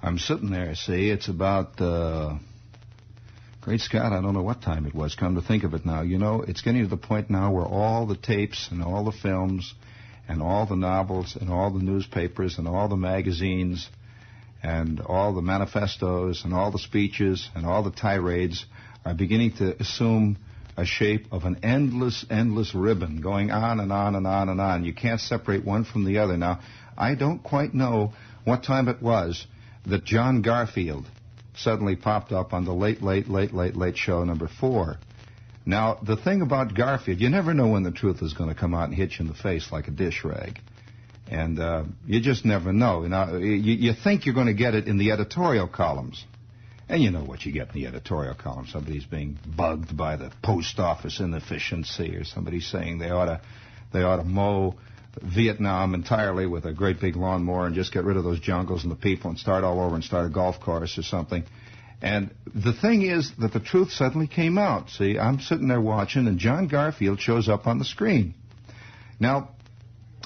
I'm sitting there, see, it's about, great Scott, I don't know what time it was, come to think of it now. You know, it's getting to the point now where all the tapes and all the films and all the novels and all the newspapers and all the magazines and all the manifestos and all the speeches and all the tirades are beginning to assume a shape of an endless, endless ribbon going on and on and on and on. You can't separate one from the other. Now, I don't quite know what time it was that John Garfield suddenly popped up on the late show number 4. Now, the thing about Garfield, you never know when the truth is going to come out and hit you in the face like a dish rag. And you just never know. You think you're going to get it in the editorial columns. And you know what you get in the editorial column. Somebody's being bugged by the post office inefficiency, or somebody saying they ought to mow Vietnam entirely with a great big lawnmower and just get rid of those jungles and the people and start all over and start a golf course or something. And the thing is that the truth suddenly came out. See, I'm sitting there watching, and John Garfield shows up on the screen. Now,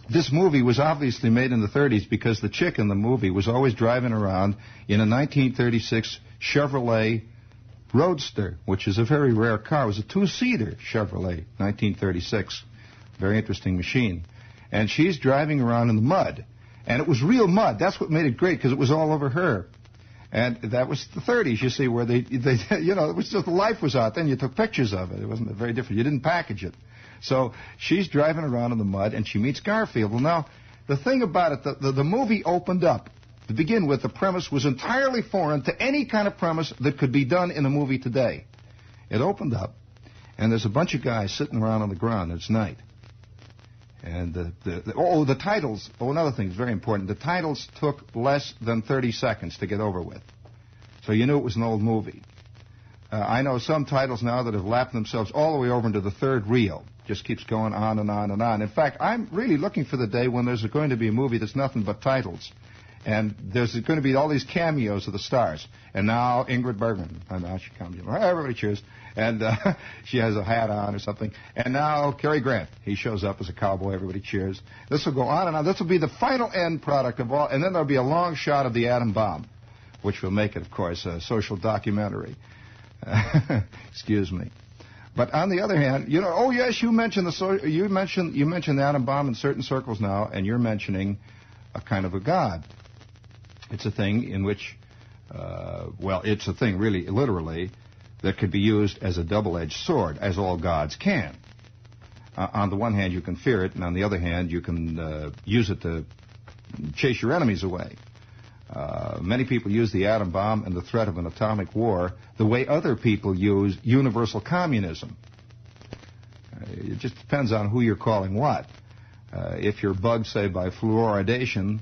this movie was obviously made in the 30s because the chick in the movie was always driving around in a 1936 Chevrolet Roadster, which is a very rare car. It was a two-seater Chevrolet, 1936. Very interesting machine. And she's driving around in the mud. And it was real mud. That's what made it great, because it was all over her. And that was the 30s, you see, where they it was just, life was out. Then you took pictures of it. It wasn't very different. You didn't package it. So she's driving around in the mud, and she meets Garfield. Well, now, the thing about it, the movie opened up. To begin with, the premise was entirely foreign to any kind of premise that could be done in a movie today. It opened up, and there's a bunch of guys sitting around on the ground. It's night. And the titles, another thing is very important. The titles took less than 30 seconds to get over with. So you knew it was an old movie. I know some titles now that have lapped themselves all the way over into the third reel. Just keeps going on and on and on. In fact, I'm really looking for the day when there's going to be a movie that's nothing but titles. And there's going to be all these cameos of the stars. And now Ingrid Bergman. And now she comes in. Everybody cheers. And she has a hat on or something. And now Cary Grant. He shows up as a cowboy. Everybody cheers. This will go on and on. This will be the final end product of all. And then there'll be a long shot of the atom bomb, which will make it, of course, a social documentary. Excuse me. But on the other hand, oh yes, you mentioned you mentioned the atom bomb in certain circles now, and you're mentioning a kind of a god. It's a thing in which, it's a thing really, literally, that could be used as a double-edged sword, as all gods can. On the one hand, you can fear it, and on the other hand, you can use it to chase your enemies away. Many people use the atom bomb and the threat of an atomic war the way other people use universal communism. It just depends on who you're calling what. If you're bugged, say, by fluoridation,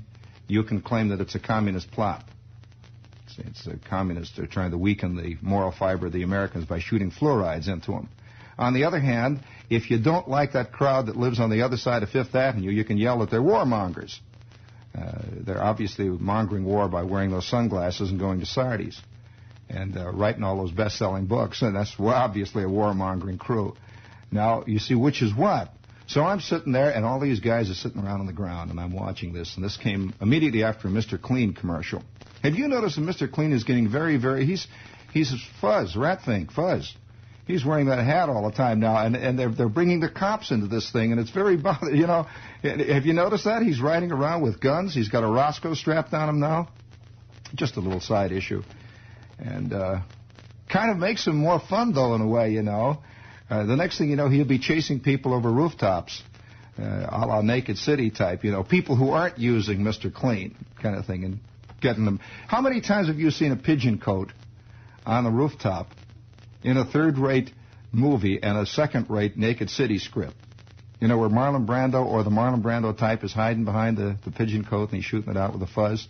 you can claim that it's a communist plot. It's a communist. They're trying to weaken the moral fiber of the Americans by shooting fluorides into them. On the other hand, if you don't like that crowd that lives on the other side of Fifth Avenue, you can yell that they're warmongers. They're obviously mongering war by wearing those sunglasses and going to Sardi's and writing all those best-selling books, and that's obviously a warmongering crew. Now, you see which is what. So I'm sitting there, and all these guys are sitting around on the ground, and I'm watching this, and this came immediately after a Mr. Clean commercial. Have you noticed that Mr. Clean is getting very, very, he's Fuzz, Ratfink, Fuzz. He's wearing that hat all the time now, and they're bringing the cops into this thing, and it's very bothersome. Have you noticed that? He's riding around with guns. He's got a Roscoe strapped on him now. Just a little side issue. And kind of makes him more fun, though, in a way, The next thing you know, he'll be chasing people over rooftops, a la Naked City type, people who aren't using Mr. Clean kind of thing, and getting them. How many times have you seen a pigeon coat on the rooftop in a third-rate movie and a second-rate Naked City script? Where Marlon Brando or the Marlon Brando type is hiding behind the pigeon coat and he's shooting it out with a fuzz.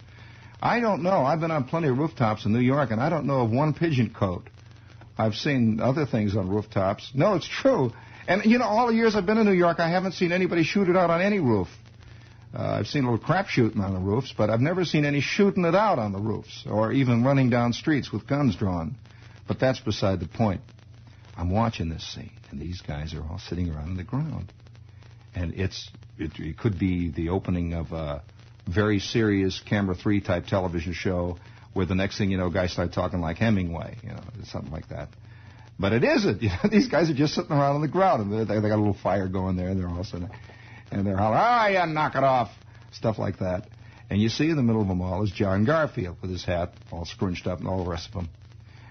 I don't know. I've been on plenty of rooftops in New York, and I don't know of one pigeon coat. I've seen other things on rooftops. No, it's true. And, all the years I've been in New York, I haven't seen anybody shoot it out on any roof. I've seen a little crap shooting on the roofs, but I've never seen any shooting it out on the roofs or even running down streets with guns drawn. But that's beside the point. I'm watching this scene, and these guys are all sitting around on the ground. And it could be the opening of a very serious Camera 3 type television show, where the next thing you know, guys start talking like Hemingway, something like that. But it isn't. These guys are just sitting around on the ground, and they got a little fire going there, and they're all sitting, and they're hollering, "Oh, yeah, knock it off," stuff like that. And you see in the middle of them all is John Garfield with his hat all scrunched up and all the rest of them.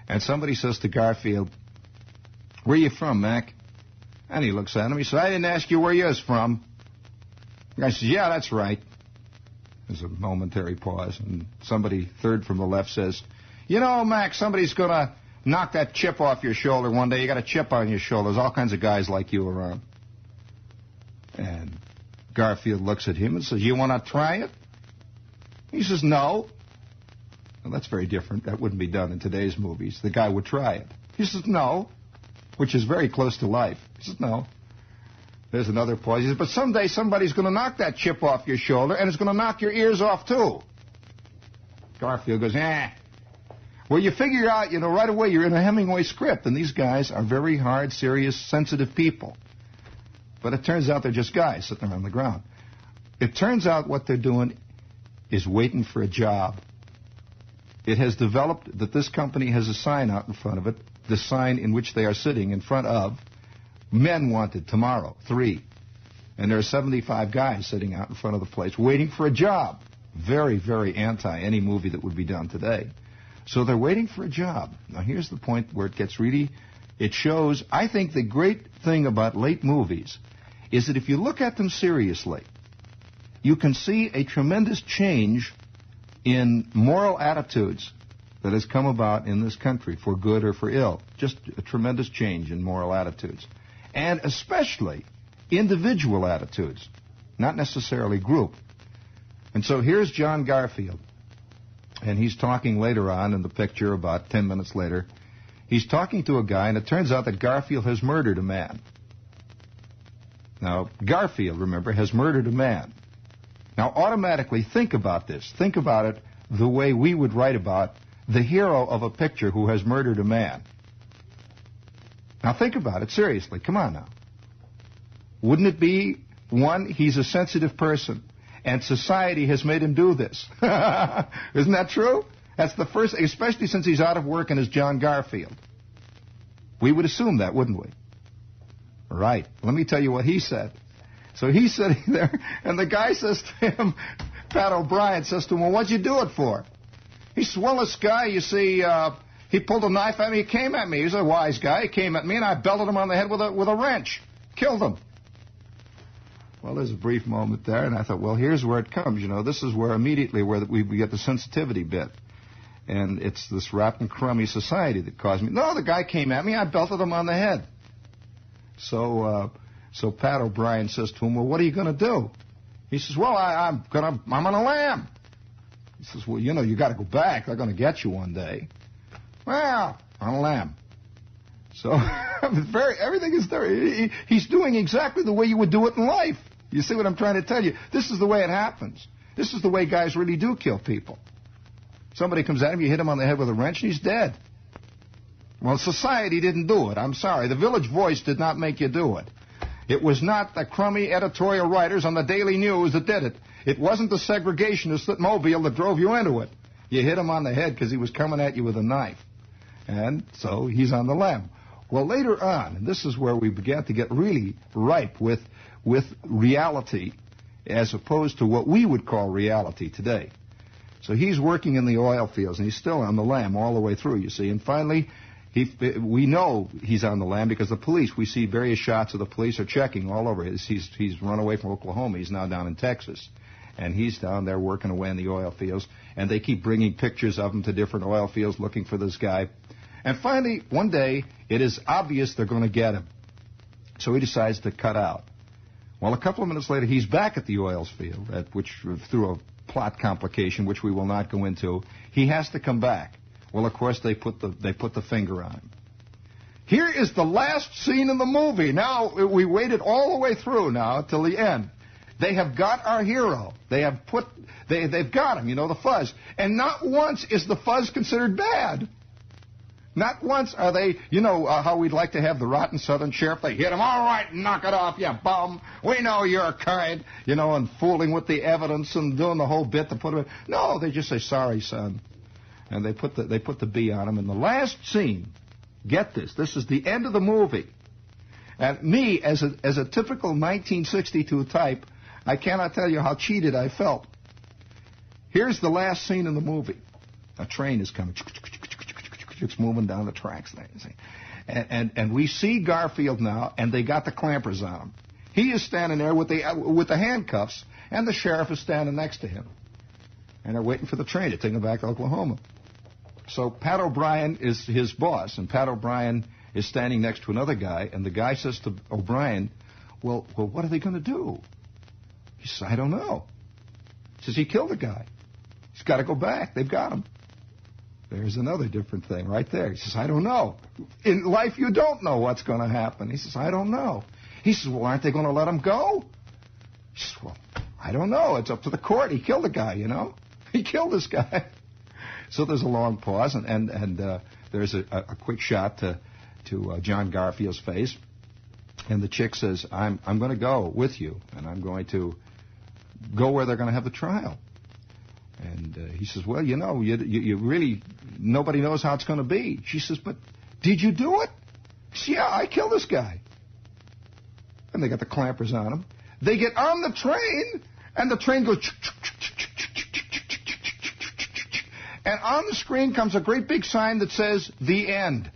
And somebody says to Garfield, "Where you from, Mac?" And he looks at him. He says, "I didn't ask you where you's from." The guy says, "Yeah, that's right." There's a momentary pause, and somebody, third from the left, says, "Mac, somebody's going to knock that chip off your shoulder one day. You got a chip on your shoulder. There's all kinds of guys like you around." And Garfield looks at him and says, "You want to try it?" He says, "No." Well, that's very different. That wouldn't be done in today's movies. The guy would try it. He says, "No," which is very close to life. He says, "No." There's another pause. He says, "But someday somebody's going to knock that chip off your shoulder, and it's going to knock your ears off, too." Garfield goes, Well, you figure out, right away you're in a Hemingway script, and these guys are very hard, serious, sensitive people. But it turns out they're just guys sitting around the ground. It turns out what they're doing is waiting for a job. It has developed that this company has a sign out in front of it, the sign in which they are sitting in front of, "Men wanted tomorrow, 3. And there are 75 guys sitting out in front of the place waiting for a job. Very, very anti any movie that would be done today. So they're waiting for a job. Now here's the point where it gets really, it shows, I think the great thing about late movies is that if you look at them seriously, you can see a tremendous change in moral attitudes that has come about in this country, for good or for ill. Just a tremendous change in moral attitudes. And especially individual attitudes, not necessarily group. And so here's John Garfield. And he's talking later on in the picture, about 10 minutes later. He's talking to a guy, and it turns out that Garfield has murdered a man. Now, Garfield, remember, has murdered a man. Now, automatically think about this. Think about it the way we would write about the hero of a picture who has murdered a man. Now, think about it seriously. Come on now. Wouldn't it be, one, he's a sensitive person, and society has made him do this? Isn't that true? That's the first, especially since he's out of work and is John Garfield. We would assume that, wouldn't we? Right. Let me tell you what he said. So he's sitting there, and the guy says to him, Pat O'Brien says to him, "Well, what'd you do it for?" He says, "Well, this guy, you see, he pulled a knife at me, he came at me. He's a wise guy. He came at me, and I belted him on the head with a wrench. Killed him." Well, there's a brief moment there, and I thought, well, here's where it comes. This is where immediately where we get the sensitivity bit. And it's this rotten, crummy society that caused me. No, the guy came at me, I belted him on the head. So Pat O'Brien says to him, "Well, what are you going to do?" He says, "Well, I'm on a lamb." He says, "Well, you got to go back. They're going to get you one day." "Well, on a lamb." So everything is there. He's doing exactly the way you would do it in life. You see what I'm trying to tell you? This is the way it happens. This is the way guys really do kill people. Somebody comes at him, you hit him on the head with a wrench, and he's dead. Well, society didn't do it. I'm sorry. The Village Voice did not make you do it. It was not the crummy editorial writers on the Daily News that did it. It wasn't the segregationists at Mobile that drove you into it. You hit him on the head because he was coming at you with a knife. And so he's on the lam. Well, later on, and this is where we began to get really ripe with reality as opposed to what we would call reality today. So he's working in the oil fields, and he's still on the lam all the way through, you see. And finally, we know he's on the lam because the police, we see various shots of the police are checking all over. He's run away from Oklahoma. He's now down in Texas. And he's down there working away in the oil fields. And they keep bringing pictures of him to different oil fields looking for this guy. And finally, one day, it is obvious they're going to get him. So he decides to cut out. Well, a couple of minutes later, he's back at the oil field, which through a plot complication, which we will not go into, he has to come back. Well, of course, they put the finger on him. Here is the last scene in the movie. Now, we waited all the way through now till the end. They have got our hero. They've got him, the fuzz. And not once is the fuzz considered bad. Not once are they, how we'd like to have the rotten Southern sheriff. They hit him, "All right, knock it off, you bum. We know you're kind," and fooling with the evidence and doing the whole bit to put him in. No, they just say, "Sorry, son." And they put the B on him. In the last scene, get this is the end of the movie. And me, as a typical 1962 type, I cannot tell you how cheated I felt. Here's the last scene in the movie. A train is coming. It's moving down the tracks. And we see Garfield now, and they got the clampers on him. He is standing there with the handcuffs, and the sheriff is standing next to him. And they're waiting for the train to take him back to Oklahoma. So Pat O'Brien is his boss, and Pat O'Brien is standing next to another guy, and the guy says to O'Brien, well, what are they going to do? He says, I don't know. He says, he killed a guy. He's got to go back. They've got him. There's another different thing right there. He says, I don't know. In life, you don't know what's going to happen. He says, I don't know. He says, well, aren't they going to let him go? He says, well, I don't know. It's up to the court. He killed a guy, you know. He killed this guy. So there's a long pause, and there's a quick shot to John Garfield's face, and the chick says, I'm going to go with you, and I'm going to go where they're going to have the trial. And he says, well, you know, you really, nobody knows how it's going to be. She says, but did you do it? He says, yeah, I killed this guy. And they got the clampers on him. They get on the train, and the train goes... And on the screen comes a great big sign that says, The End.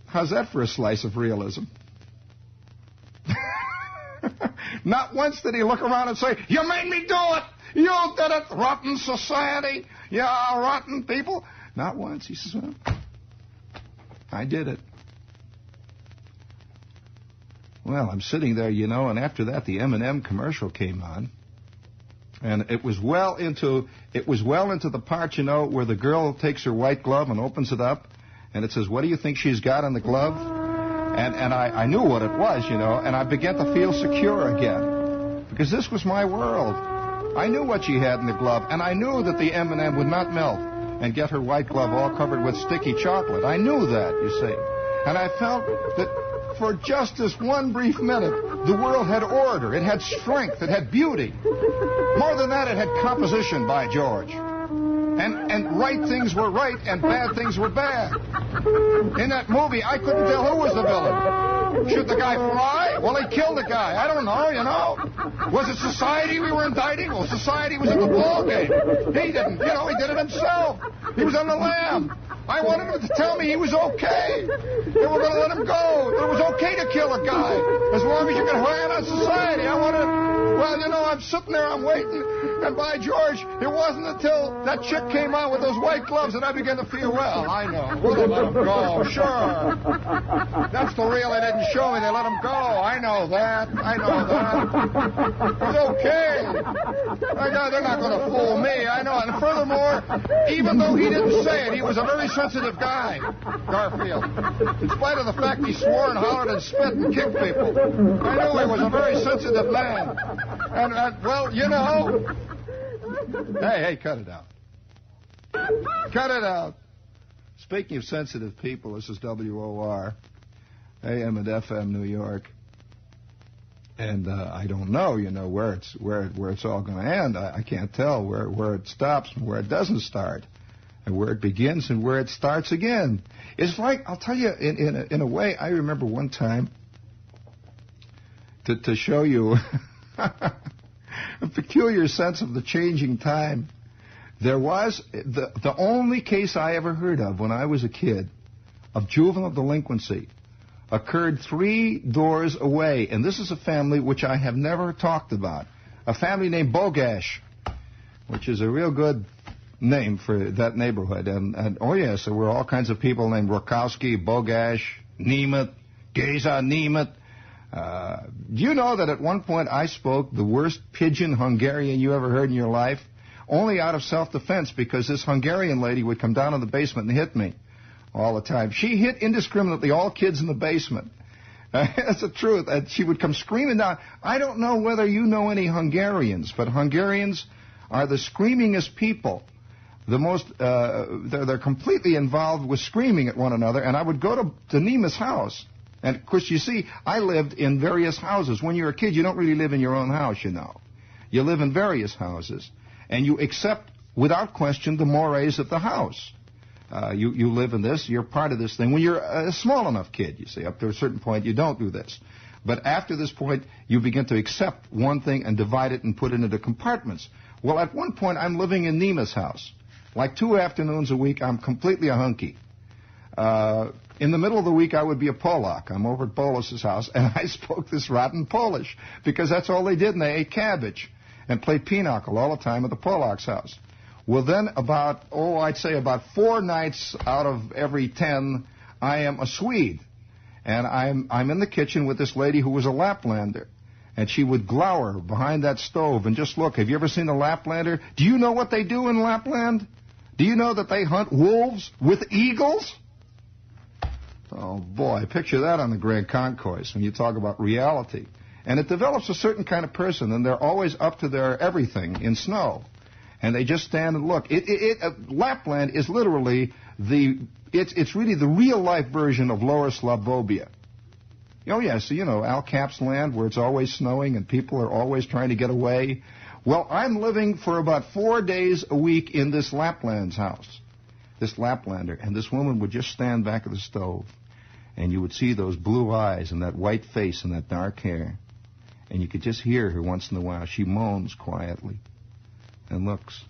How's that for a slice of realism? Not once did he look around and say, you made me do it! You did it! Rotten society! Yeah, rotten people! Not once. He says, well, I did it. Well, I'm sitting there, you know, and after that the M&M commercial came on. And it was well into the part, you know, where the girl takes her white glove and opens it up, and it says, what do you think she's got in the glove? And I knew what it was, you know, and I began to feel secure again. Because this was my world. I knew what she had in the glove, and I knew that the M&M would not melt and get her white glove all covered with sticky chocolate. I knew that, you see. And I felt that for just this one brief minute, the world had order, it had strength, it had beauty. More than that, it had composition, by George. And right things were right and bad things were bad. In that movie, I couldn't tell who was the villain. Should the guy fly? Well, he killed the guy. I don't know, you know. Was it society we were indicting? Well, society was in the ballgame. He didn't, you know, he did it himself. He was on the lam. I wanted him to tell me he was okay. They were going to let him go. It was okay to kill a guy as long as you could hire on society. I wanted, well, you know, I'm sitting there, I'm waiting, and by George, it wasn't until that chick came out with those white gloves that I began to feel, well, I know. We'll let him go, sure. That's the real they didn't show me. They let him go. I know that. It's okay. They're not going to fool me. I know. And furthermore, even though he didn't say it, he was a very sensitive guy, Garfield. In spite of the fact he swore and hollered and spit and kicked people, I knew he was a very sensitive man. And, well, you know... Hey, cut it out. Cut it out. Speaking of sensitive people, this is WOR, AM and FM New York. And I don't know, you know, where it's all going to end. I can't tell where it stops and where it doesn't start, and where it begins and where it starts again. It's like, I'll tell you, in a way, I remember one time, to show you a peculiar sense of the changing time. There was the only case I ever heard of when I was a kid of juvenile delinquency occurred 3 doors away, and this is a family which I have never talked about. A family named Bogash, which is a real good name for that neighborhood. And oh yes, there were all kinds of people named Rakowski, Bogash, Nemeth, Geza Nemeth. Do you know that at one point I spoke the worst pidgin Hungarian you ever heard in your life? Only out of self-defense, because this Hungarian lady would come down in the basement and hit me all the time. She hit indiscriminately all kids in the basement. That's the truth. And she would come screaming down. I don't know whether you know any Hungarians, but Hungarians are the screamingest people. The most, they're completely involved with screaming at one another. And I would go to Nemeth's house. And, of course, you see, I lived in various houses. When you're a kid, you don't really live in your own house, you know. You live in various houses, and you accept, without question, the mores of the house. You live in this, you're part of this thing. When you're a small enough kid, you see, up to a certain point, you don't do this. But after this point, you begin to accept one thing and divide it and put it into compartments. Well, at one point, I'm living in Nema's house. Like 2 afternoons a week, I'm completely a hunky. In the middle of the week, I would be a Polak. I'm over at Bolas's house, and I spoke this rotten Polish because that's all they did, and they ate cabbage and played pinochle all the time at the Polak's house. Well, then I'd say about 4 nights out of every 10, I am a Swede. And I'm in the kitchen with this lady who was a Laplander. And she would glower behind that stove and just look. Have you ever seen a Laplander? Do you know what they do in Lapland? Do you know that they hunt wolves with eagles? Oh, boy, picture that on the Grand Concourse when you talk about reality. And it develops a certain kind of person, and they're always up to their everything in snow. And they just stand and look. Lapland is literally it's really the real-life version of Lower Slavovia. Oh, yeah, so, Al Cap's land where it's always snowing and people are always trying to get away. Well, I'm living for about 4 days a week in this Lapland's house, this Laplander, and this woman would just stand back of the stove, and you would see those blue eyes and that white face and that dark hair, and you could just hear her once in a while. She moans quietly and looks.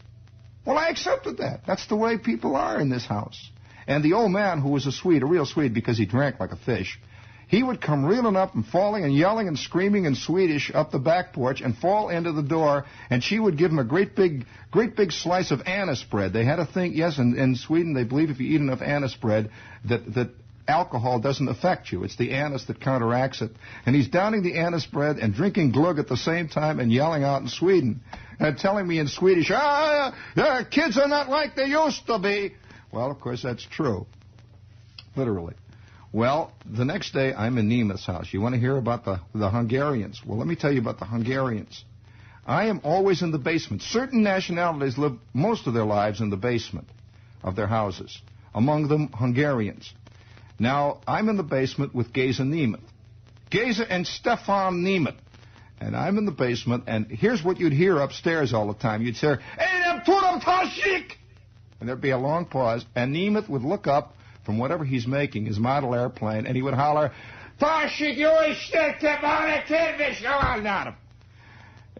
Well, I accepted that. That's the way people are in this house. And the old man, who was a Swede, a real Swede because he drank like a fish, he would come reeling up and falling and yelling and screaming in Swedish up the back porch and fall into the door, and she would give him a great big slice of anise bread. They had a thing, yes, in Sweden they believe if you eat enough anise bread that alcohol doesn't affect you. It's the anise that counteracts it. And he's downing the anise bread and drinking glug at the same time and yelling out in Sweden and telling me in Swedish, kids are not like they used to be. Well, of course, that's true. Literally. Well, the next day, I'm in Nema's house. You want to hear about the Hungarians? Well, let me tell you about the Hungarians. I am always in the basement. Certain nationalities live most of their lives in the basement of their houses, among them Hungarians. Now, I'm in the basement with Geza Nemeth. Geza and Stefan Nemeth. And I'm in the basement, and here's what you'd hear upstairs all the time. You'd hear, "Hey, them Tudam Tashik!" And there'd be a long pause, and Nemeth would look up from whatever he's making, his model airplane, and he would holler, "Tashik, you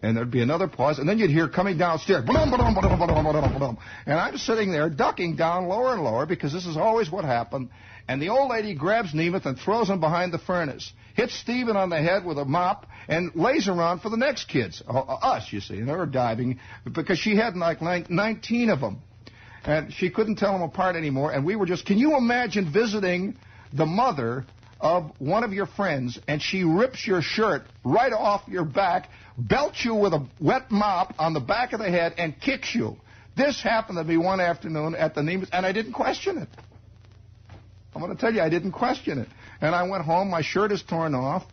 and there'd be another pause, and then you'd hear coming downstairs, blum, blum, blum, blum, blum, blum. And I'm sitting there ducking down lower and lower because this is always what happened. And the old lady grabs Nemeth and throws him behind the furnace, hits Stephen on the head with a mop, and lays around for the next kids, us, you see. And they were diving because she had like 19 of them. And she couldn't tell them apart anymore. And we were just, can you imagine visiting the mother of one of your friends, and she rips your shirt right off your back, belts you with a wet mop on the back of the head, and kicks you? This happened to me one afternoon at the Nemeth, and I didn't question it. I'm going to tell you, I didn't question it. And I went home, my shirt is torn off,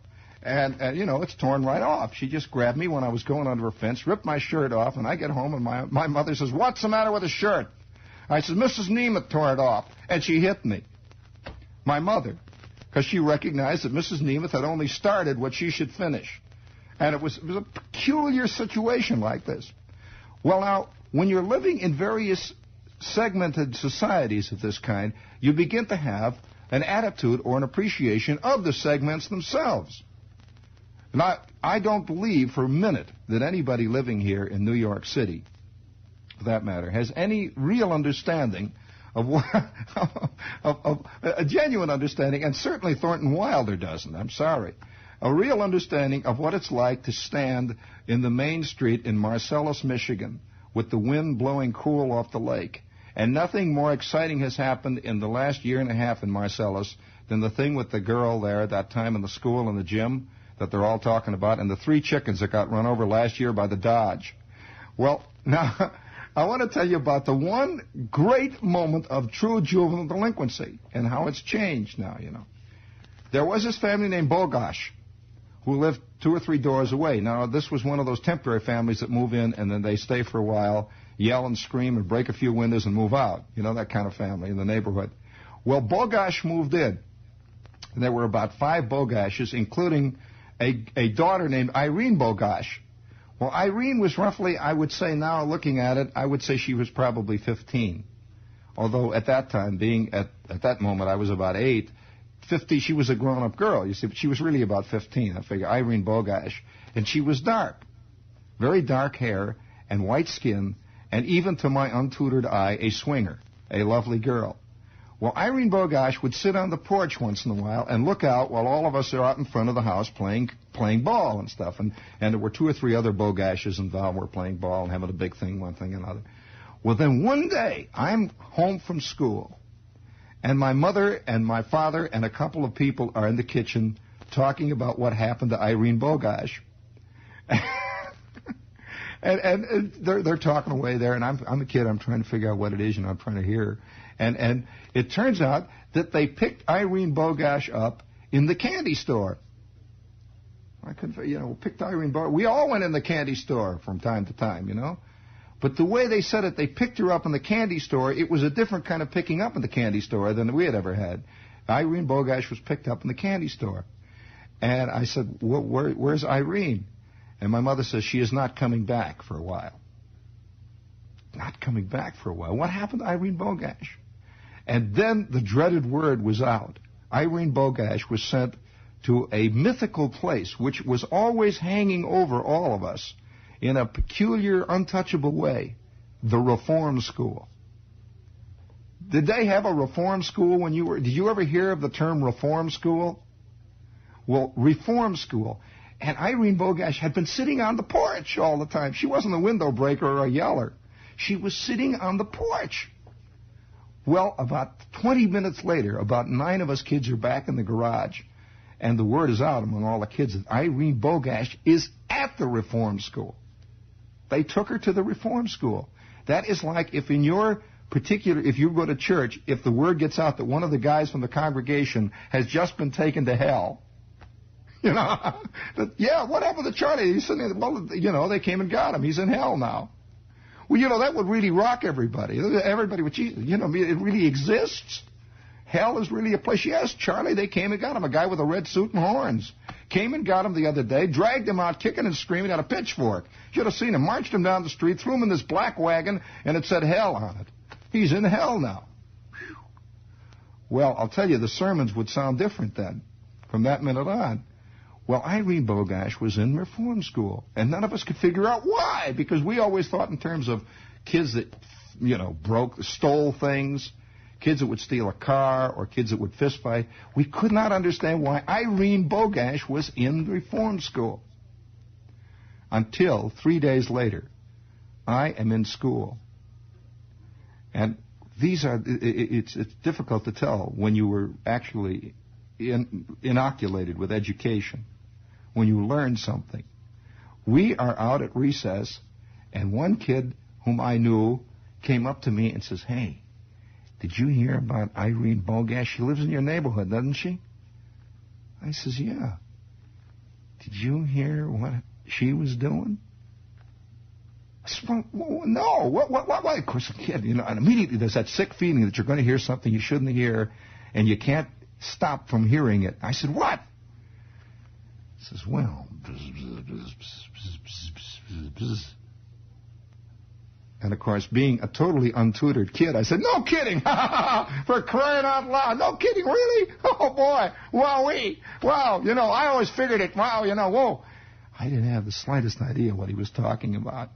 and it's torn right off. She just grabbed me when I was going under her fence, ripped my shirt off, and I get home, and my mother says, "What's the matter with the shirt?" I said, "Mrs. Nemeth tore it off," and she hit me. My mother, because she recognized that Mrs. Nemeth had only started what she should finish. And it was a peculiar situation like this. Well, now, when you're living in various segmented societies of this kind, you begin to have an attitude or an appreciation of the segments themselves. Now, I don't believe for a minute that anybody living here in New York City, for that matter, has any real understanding of a genuine understanding, and certainly Thornton Wilder doesn't, I'm sorry, a real understanding of what it's like to stand in the main street in Marcellus, Michigan, with the wind blowing cool off the lake. And nothing more exciting has happened in the last year and a half in Marcellus than the thing with the girl there at that time in the school and the gym that they're all talking about, and the 3 chickens that got run over last year by the Dodge. Well, now, I want to tell you about the one great moment of true juvenile delinquency and how it's changed now, There was this family named Bogash who lived 2 or 3 doors away. Now, this was one of those temporary families that move in and then they stay for a while, yell and scream and break a few windows and move out. That kind of family in the neighborhood. Well, Bogash moved in. And there were about 5 Bogashes, including a daughter named Irene Bogash. Well, Irene was roughly, I would say now, looking at it, I would say she was probably 15. Although at that time, being at that moment, I was about 8. 50, she was a grown-up girl, you see, but she was really about 15. I figure Irene Bogash. And she was dark. Very dark hair and white skin, and even to my untutored eye, a swinger, a lovely girl. Well, Irene Bogash would sit on the porch once in a while and look out while all of us are out in front of the house playing ball and stuff. And there were 2 or 3 other Bogashes involved. We're playing ball and having a big thing, one thing, another. Well, then one day, I'm home from school, and my mother and my father and a couple of people are in the kitchen talking about what happened to Irene Bogash. and they're talking away there, and I'm a kid. I'm trying to figure out what it is, I'm trying to hear. And it turns out that they picked Irene Bogash up in the candy store. I couldn't, picked Irene Bogash. We all went in the candy store from time to time, But the way they said it, they picked her up in the candy store. It was a different kind of picking up in the candy store than we had ever had. Irene Bogash was picked up in the candy store. And I said, where's Irene? And my mother says, she is not coming back for a while. Not coming back for a while. What happened to Irene Bogash? And then the dreaded word was out. Irene Bogash was sent to a mythical place which was always hanging over all of us in a peculiar, untouchable way, the Reform School. Did they have a Reform School when you were... Did you ever hear of the term Reform School? Well, Reform School. And Irene Bogash had been sitting on the porch all the time. She wasn't a window breaker or a yeller. She was sitting on the porch. Well, about 20 minutes later, about 9 of us kids are back in the garage, and the word is out among all the kids that Irene Bogash is at the Reform School. They took her to the Reform School. That is like if in your particular, if you go to church, if the word gets out that one of the guys from the congregation has just been taken to hell, yeah, what happened to Charlie? He's sitting there, well, they came and got him. He's in hell now. Well, that would really rock everybody. Everybody would, it really exists. Hell is really a place. Yes, Charlie, they came and got him. A guy with a red suit and horns. Came and got him the other day, dragged him out kicking and screaming at a pitchfork. Should have seen him. Marched him down the street, threw him in this black wagon, and it said hell on it. He's in hell now. Whew. Well, I'll tell you, the sermons would sound different then, from that minute on. Well, Irene Bogash was in Reform School, and none of us could figure out why, because we always thought in terms of kids that, stole things, kids that would steal a car, or kids that would fist fight. We could not understand why Irene Bogash was in Reform School. Until 3 days later, I am in school. And it's difficult to tell when you were actually inoculated with education, when you learn something. We are out at recess, and one kid whom I knew came up to me and says, "Hey, did you hear about Irene Bogash? She lives in your neighborhood, doesn't she?" I says, "Yeah." "Did you hear what she was doing?" I said, well, "No. What? Of course, a kid, and immediately there's that sick feeling that you're going to hear something you shouldn't hear, and you can't stop from hearing it. I said, "What?" He says, "Well," and of course, being a totally untutored kid, I said, "No kidding!" For crying out loud. "No kidding, really? Oh boy, wowee, wow, I always figured it, wow, whoa." I didn't have the slightest idea what he was talking about.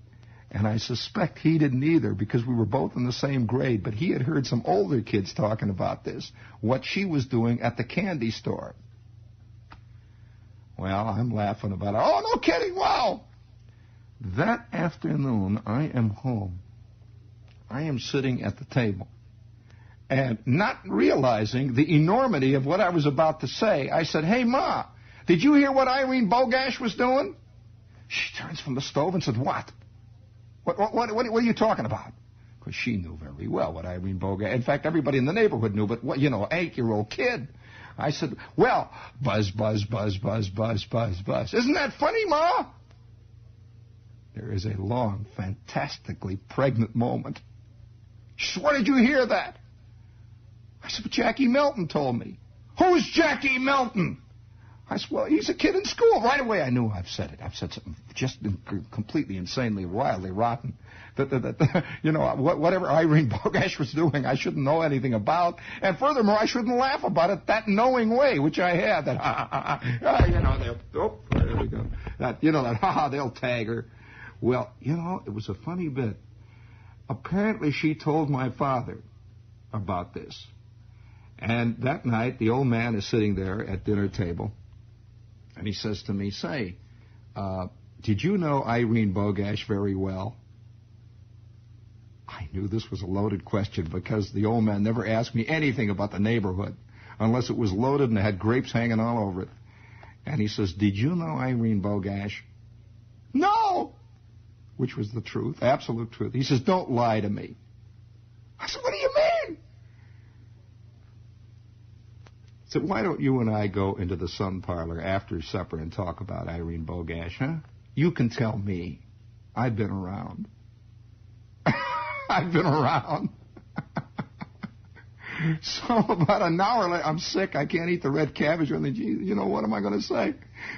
And I suspect he didn't either, because we were both in the same grade, but he had heard some older kids talking about this, what she was doing at the candy store. Well, I'm laughing about it. "Oh, no kidding, wow." That afternoon, I am home. I am sitting at the table. And not realizing the enormity of what I was about to say, I said, "Hey, Ma, did you hear what Irene Bogash was doing?" She turns from the stove and said, "What? What are you talking about?" Because she knew very well what Irene Bogash... In fact, everybody in the neighborhood knew, but, 8-year-old kid. I said, "Well, buzz, buzz, buzz, buzz, buzz, buzz, buzz. Isn't that funny, Ma?" There is a long, fantastically pregnant moment. She said, "Where did you hear that?" I said, "But Jackie Milton told me." "Who's Jackie Milton?" I said, well, he's a kid in school. Right away I knew I've said it. I've said something just completely insanely, wildly rotten. Whatever Irene Bogash was doing, I shouldn't know anything about. And furthermore, I shouldn't laugh about it that knowing way, which I had. There we go. They'll tag her. Well, it was a funny bit. Apparently she told my father about this. And that night, the old man is sitting there at dinner table, and he says to me, say, did you know Irene Bogash very well? I knew this was a loaded question because the old man never asked me anything about the neighborhood unless it was loaded and it had grapes hanging all over it. And he says, did you know Irene Bogash? No! Which was the truth, absolute truth. He says, don't lie to me. I said, what do you mean? He said, why don't you and I go into the sun parlor after supper and talk about Irene Bogash, huh? You can tell me. I've been around. I've been around. So about an hour later, I'm sick. I can't eat the red cabbage or anything. What am I going to say?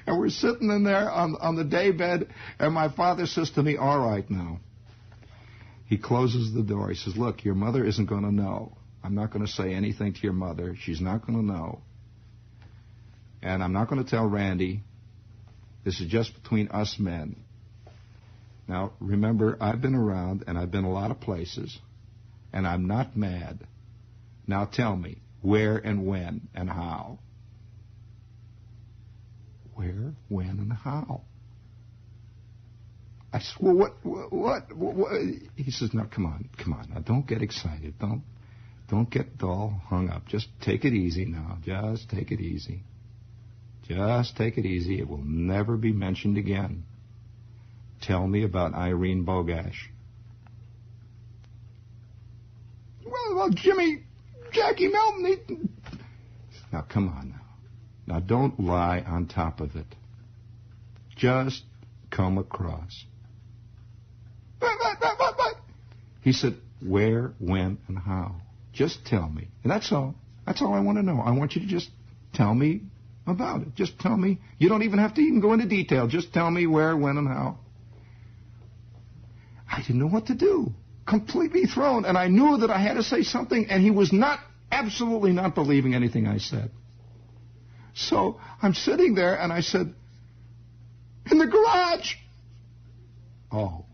And we're sitting in there on the day bed, and my father says to me, all right now. He closes the door. He says, look, your mother isn't going to know. I'm not going to say anything to your mother. She's not going to know. And I'm not going to tell Randy. This is just between us men. Now, remember, I've been around, and I've been a lot of places, and I'm not mad. Now tell me, where and when and how? Where, when, and how? I said, well, what? He says, no, come on. Now, don't get excited. Don't get all hung up. Just take it easy now. Just take it easy. Just take it easy. It will never be mentioned again. Tell me about Irene Bogash. Well, Jackie Melton. Now, come on now. Now, don't lie on top of it. Just come across. But. He said, where, when, and how. Just tell me. And that's all. That's all I want to know. I want you to just tell me about it. Just tell me. You don't even have to even go into detail. Just tell me where, when, and how. I didn't know what to do. Completely thrown. And I knew that I had to say something, and he was absolutely not believing anything I said. So I'm sitting there, and I said, in the garage. Oh,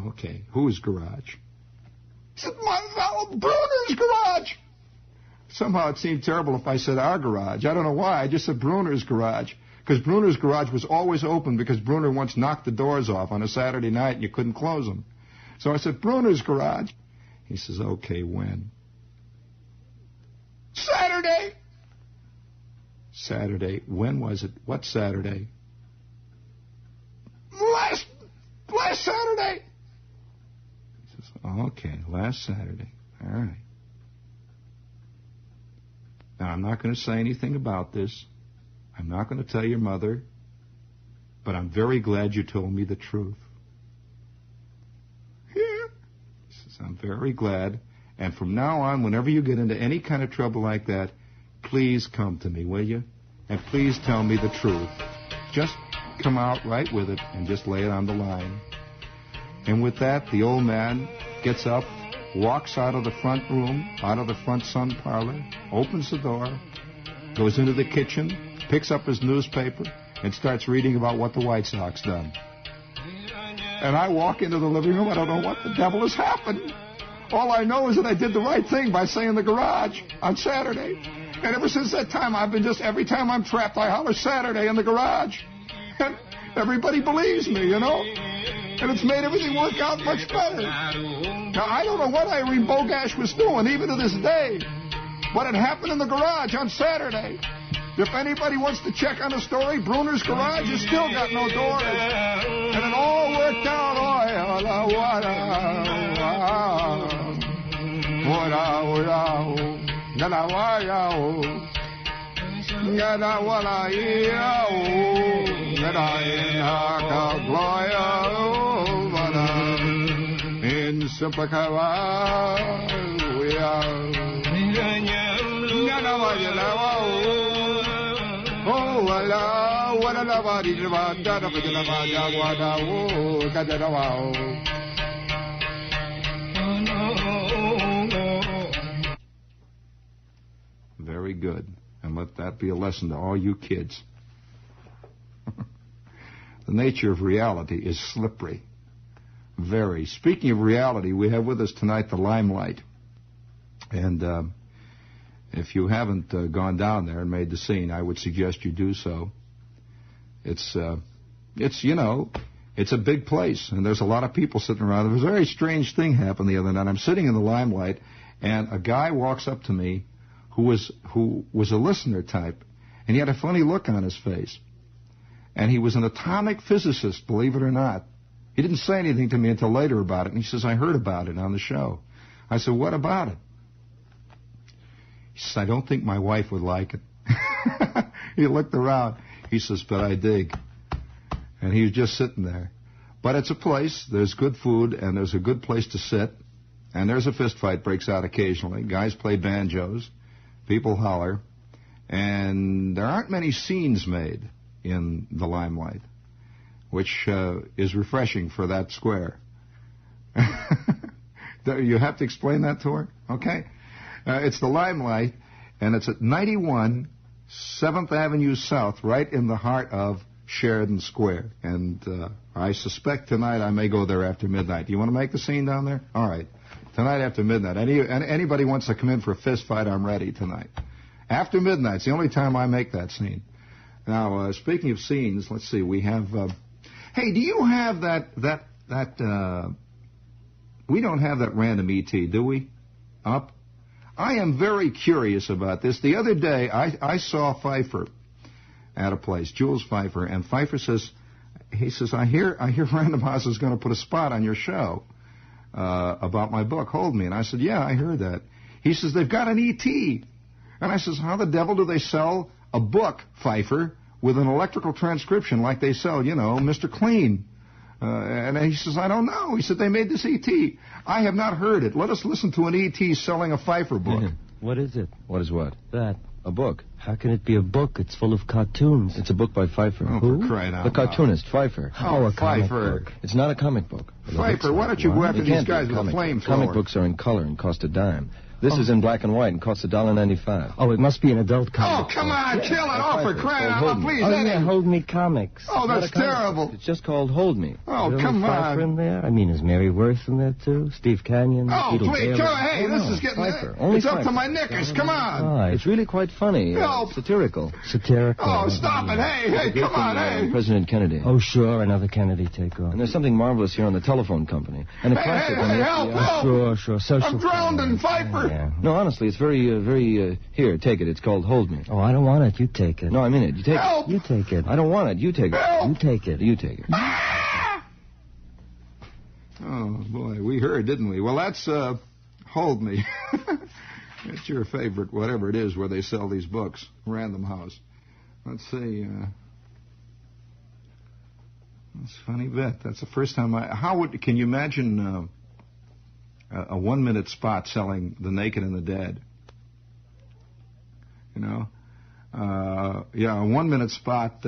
okay. Whose garage? He said, Bruner's garage. Somehow it seemed terrible if I said our garage. I don't know why. I just said Bruner's garage. Because Bruner's garage was always open because Bruner once knocked the doors off on a Saturday night and you couldn't close them. So I said, Bruner's garage. He says, okay, when? Saturday. Saturday. When was it? What Saturday? Last Saturday. He says, okay, last Saturday. All right. Now, I'm not going to say anything about this. I'm not going to tell your mother, but I'm very glad you told me the truth. Yeah. He says, I'm very glad. And from now on, whenever you get into any kind of trouble like that, please come to me, will you? And please tell me the truth. Just come out right with it and just lay it on the line. And with that, the old man gets up, walks out of the front room, out of the front sun parlor, opens the door, goes into the kitchen, picks up his newspaper, and starts reading about what the White Sox done. And I walk into the living room. I don't know what the devil has happened. All I know is that I did the right thing by saying the garage on Saturday. And ever since that time, I've been just, every time I'm trapped, I holler Saturday in the garage. And everybody believes me, And it's made everything work out much better. Now, I don't know what Irene Bogash was doing, even to this day. What had happened in the garage on Saturday. If anybody wants to check on the story, Bruner's garage has still got no doors. And it all worked out. In Simplicava, Very good. And let that be a lesson to all you kids. The nature of reality is slippery. Very. Speaking of reality, we have with us tonight the Limelight. And if you haven't gone down there and made the scene, I would suggest you do so. It's a big place, and there's a lot of people sitting around. There was a very strange thing happened the other night. I'm sitting in the Limelight, and a guy walks up to me who was a listener type, and he had a funny look on his face. And he was an atomic physicist, believe it or not. He didn't say anything to me until later about it, and he says, I heard about it on the show. I said, what about it? He says, I don't think my wife would like it. He looked around. He says, but I dig. And he was just sitting there. But it's a place, there's good food, and there's a good place to sit. And there's a fist fight breaks out occasionally. Guys play banjos. People holler. And there aren't many scenes made in the Limelight, which is refreshing for that square. You have to explain that to her? Okay. It's the Limelight, and it's at 91 7th Avenue South, right in the heart of Sheridan Square. And I suspect tonight I may go there after midnight. Do you want to make the scene down there? All right. Tonight after midnight. Anybody wants to come in for a fist fight, I'm ready tonight. After midnight. It's the only time I make that scene. Now, speaking of scenes, let's see. We have... hey, do you have that we don't have that random ET, do we? Up? I am very curious about this. The other day, I saw Feiffer at a place, Jule's Feiffer, and Feiffer says, I hear Random House is going to put a spot on your show about my book, Hold Me. And I said, yeah, I heard that. He says, they've got an ET. And I says, how the devil do they sell a book, Feiffer, with an electrical transcription like they sell, Mr. Clean? And he says, I don't know. He said, they made this ET. I have not heard it. Let us listen to an ET selling a Feiffer book. What is it? What is what? That. A book. How can it be a book? It's full of cartoons. It's a book by Feiffer. Oh, Who? for crying out The cartoonist, Feiffer. Oh, a comic Feiffer. book. It's not a comic book. Feiffer, why don't you go after these guys with a flamethrower? Comic books are in color and cost a dime. This is in black and white and costs $1.95. Oh, it must be an adult comic. Oh, come on, kill it. Oh, for crying out loud, please. Oh, yeah, Hold Me Comics. Oh, that's terrible. It's just called Hold Me. Oh, Is come Feiffer in on. there? I mean, is Mary Worth in there, too? Steve Canyon? Oh, Beetle please, Bailey? come on. Hey, this is getting... Feiffer. Only It's up to Feiffer. my knickers. Come on. Right. It's really quite funny. Help. Satirical. Satirical. Oh, stop it. Hey, come on, hey. President Kennedy. Oh, sure, another Kennedy takeoff. And there's something marvelous here on the telephone company. And a classic on the help, FBI. help. Sure. Social I'm drowning, Feiffer. Yeah. No, honestly, it's very, here, take it. It's called Hold Me. Oh, I don't want it. You take it. No, I mean it. You take Help. You take it. it. I don't want it. You take it. Help. You take it. You take it. Ah! Oh, boy, we heard, didn't we? Well, that's Hold Me. It's your favorite, whatever it is, where they sell these books. Random House. Let's see. That's a funny bit. That's the first time can you imagine a 1 minute spot selling The Naked and the Dead? A 1 minute spot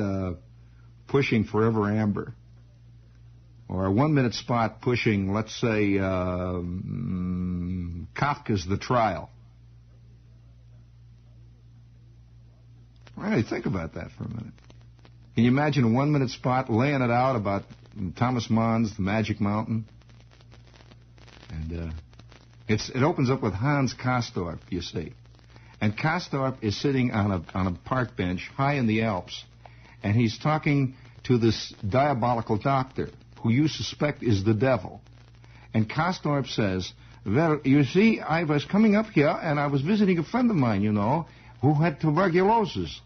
pushing Forever Amber. Or a 1 minute spot pushing, let's say, Kafka's The Trial. Really, think about that for a minute. Can you imagine a 1 minute spot laying it out about Thomas Mann's The Magic Mountain? And it opens up with Hans Castorp, you see. And Castorp is sitting on a park bench high in the Alps, and he's talking to this diabolical doctor who you suspect is the devil. And Castorp says, well, you see, I was coming up here, and I was visiting a friend of mine, who had tuberculosis.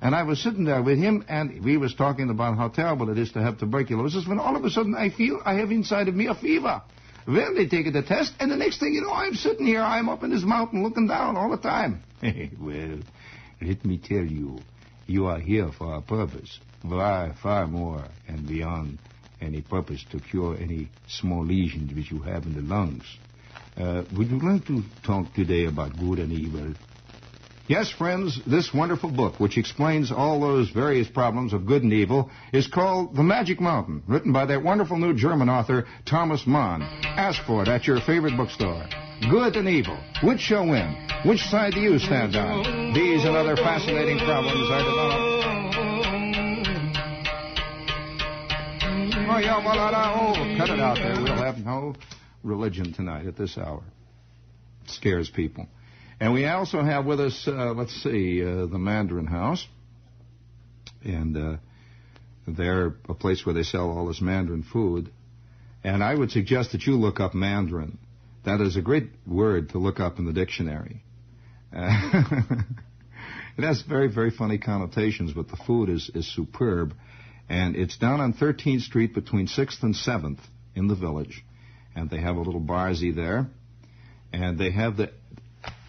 And I was sitting there with him, and we was talking about how terrible it is to have tuberculosis, when all of a sudden I feel I have inside of me a fever. Well, they take the test, and the next thing you know, I'm sitting here, I'm up in this mountain looking down all the time. Well, let me tell you, you are here for a purpose, far more and beyond any purpose to cure any small lesions which you have in the lungs. Would you like to talk today about good and evil? Yes, friends, this wonderful book, which explains all those various problems of good and evil, is called The Magic Mountain, written by that wonderful new German author, Thomas Mann. Ask for it at your favorite bookstore. Good and evil. Which shall win? Which side do you stand on? These and other fascinating problems are developed. Oh, yeah, cut it out there. We'll have no religion tonight at this hour. It scares people. And we also have with us, the Mandarin House. And they're a place where they sell all this Mandarin food. And I would suggest that you look up Mandarin. That is a great word to look up in the dictionary. It has very, very funny connotations, but the food is superb. And it's down on 13th Street between 6th and 7th in the village. And they have a little barzy there. And they have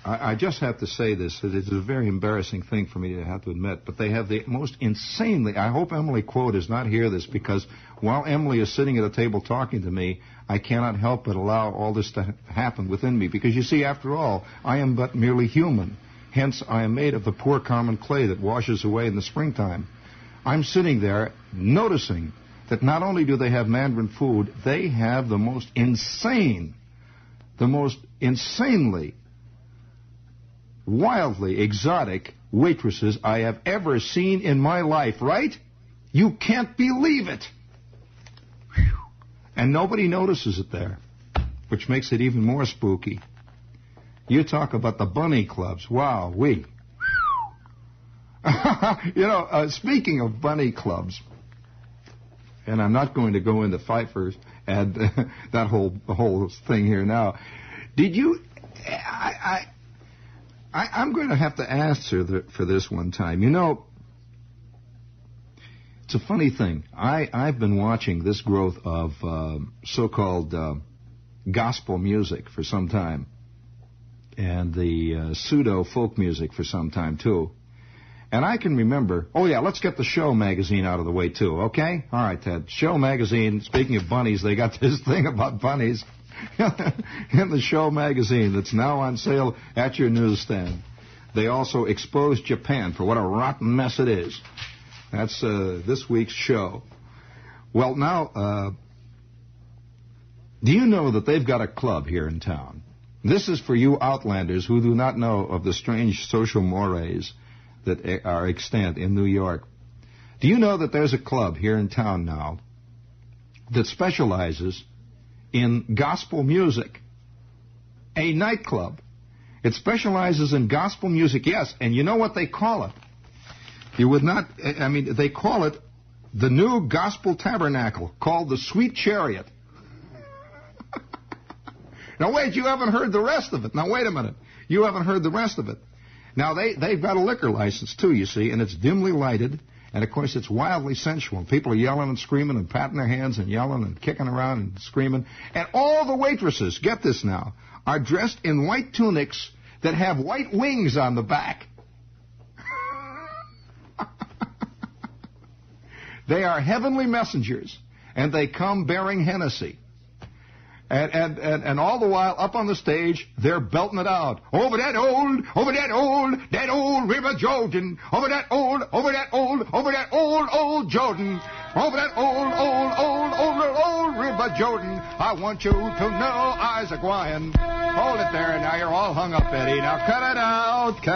I just have to say this. It is a very embarrassing thing for me to have to admit, but they have the most insanely... I hope Emily Quote does not hear this, because while Emily is sitting at a table talking to me, I cannot help but allow all this to happen within me. Because, you see, after all, I am but merely human. Hence, I am made of the poor common clay that washes away in the springtime. I'm sitting there noticing that not only do they have Mandarin food, they have the most insanely wildly exotic waitresses I have ever seen in my life, right? You can't believe it. And nobody notices it there, which makes it even more spooky. You talk about the bunny clubs. Wow, speaking of bunny clubs, and I'm not going to go into Feiffer and the whole thing here now. Did you... I'm going to have to ask her for this one time. You know, it's a funny thing. I've been watching this growth of so-called gospel music for some time, and the pseudo-folk music for some time, too. And I can remember... Oh, yeah, let's get the Show magazine out of the way, too, okay? All right, Ted. Show magazine, speaking of bunnies, they got this thing about bunnies in the Show magazine that's now on sale at your newsstand. They also expose Japan for what a rotten mess it is. That's this week's show. Well, now, do you know that they've got a club here in town? This is for you outlanders who do not know of the strange social mores that are extant in New York. Do you know that there's a club here in town now that specializes in gospel music? A nightclub. It specializes in gospel music, yes, and you know what they call it? You would not, they call it the new gospel tabernacle, called the Sweet Chariot. Now wait, you haven't heard the rest of it. Now wait a minute. You haven't heard the rest of it. Now they've got a liquor license too, you see, and it's dimly lighted. And, of course, it's wildly sensual. People are yelling and screaming and patting their hands and yelling and kicking around and screaming. And all the waitresses, get this now, are dressed in white tunics that have white wings on the back. They are heavenly messengers, and they come bearing Hennessy. And all the while, up on the stage, they're belting it out. Over that old River Jordan. Over that old Jordan. Over that old River Jordan. I want you to know I's a gwine. Hold it there, now you're all hung up, Eddie. Now cut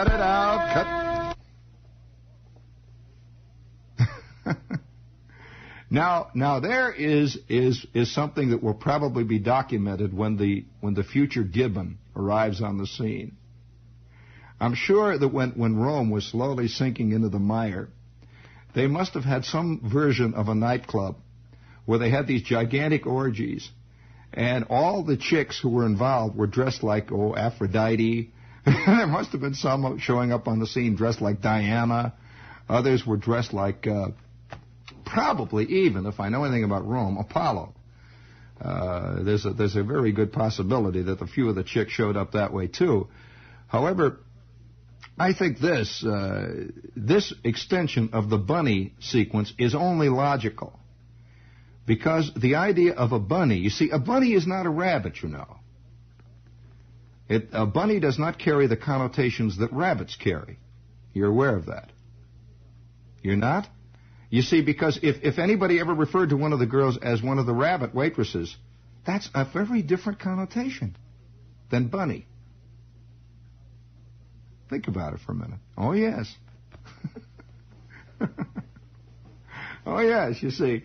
it out. Now there is something that will probably be documented when the future Gibbon arrives on the scene. I'm sure that when Rome was slowly sinking into the mire, they must have had some version of a nightclub where they had these gigantic orgies, and all the chicks who were involved were dressed like Aphrodite. There must have been some showing up on the scene dressed like Diana. Others were dressed like probably even, if I know anything about Rome, Apollo. There's a very good possibility that a few of the chicks showed up that way too. However, I think this extension of the bunny sequence is only logical, because the idea of a bunny, you see, a bunny is not a rabbit, you know. A bunny does not carry the connotations that rabbits carry. You're aware of that? You're not? You see, because if anybody ever referred to one of the girls as one of the rabbit waitresses, that's a very different connotation than bunny. Think about it for a minute. Oh, yes. Oh, yes, you see.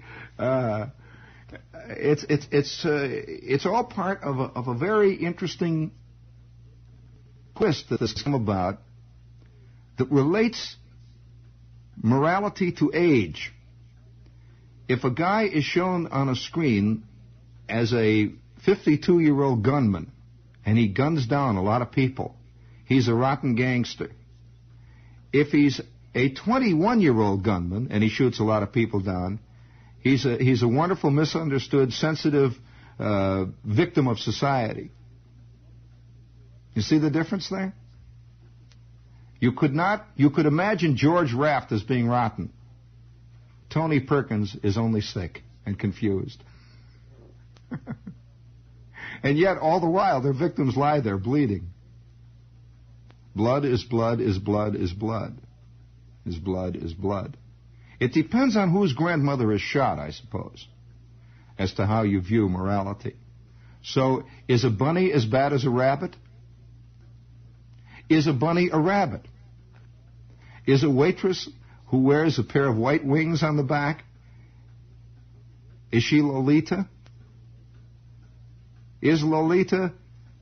It's all part of a very interesting twist that has come about that relates morality to age. If a guy is shown on a screen as a 52-year-old gunman and he guns down a lot of people, he's a rotten gangster. If he's a 21-year-old gunman and he shoots a lot of people down, he's a wonderful, misunderstood, sensitive victim of society. You see the difference there? You could imagine George Raft as being rotten. Tony Perkins is only sick and confused. And yet, all the while, their victims lie there bleeding. Blood is blood is blood is blood. Is blood is blood. It depends on whose grandmother is shot, I suppose, as to how you view morality. So, is a bunny as bad as a rabbit? Is a bunny a rabbit? Is a waitress who wears a pair of white wings on the back, is she Lolita? Is Lolita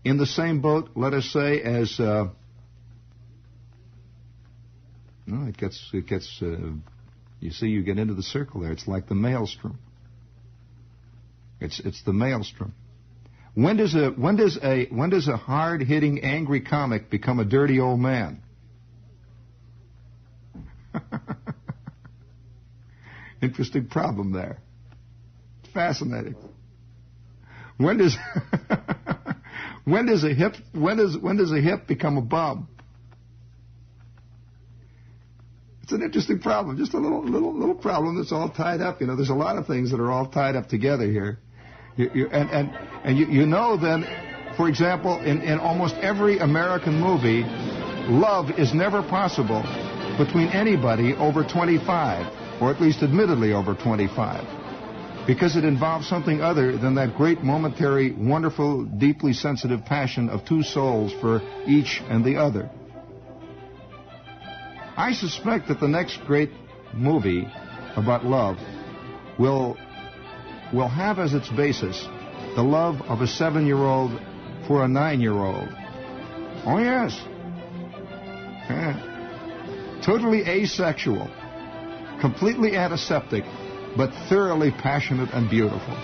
in the same boat, let us say, as... no, it gets. You see, you get into the circle there. It's like the maelstrom. It's the maelstrom. When does a hard-hitting, angry comic become a dirty old man? Interesting problem there. Fascinating. When does a hip become a bum? It's an interesting problem. Just a little problem that's all tied up. You know, there's a lot of things that are all tied up together here. You know then, for example, in almost every American movie, love is never possible between anybody over 25, or at least admittedly over 25, because it involves something other than that great momentary, wonderful, deeply sensitive passion of two souls for each and the other. I suspect that the next great movie about love will have as its basis the love of a 7-year-old for a 9-year-old. Oh, yes. Yeah. Totally asexual, completely antiseptic, but thoroughly passionate and beautiful.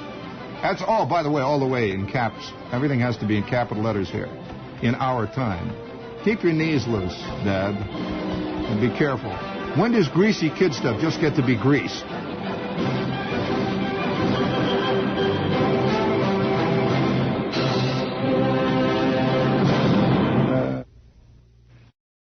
That's all, by the way, all the way in caps. Everything has to be in capital letters here. In our time. Keep your knees loose, Dad. And be careful. When does greasy kid stuff just get to be grease?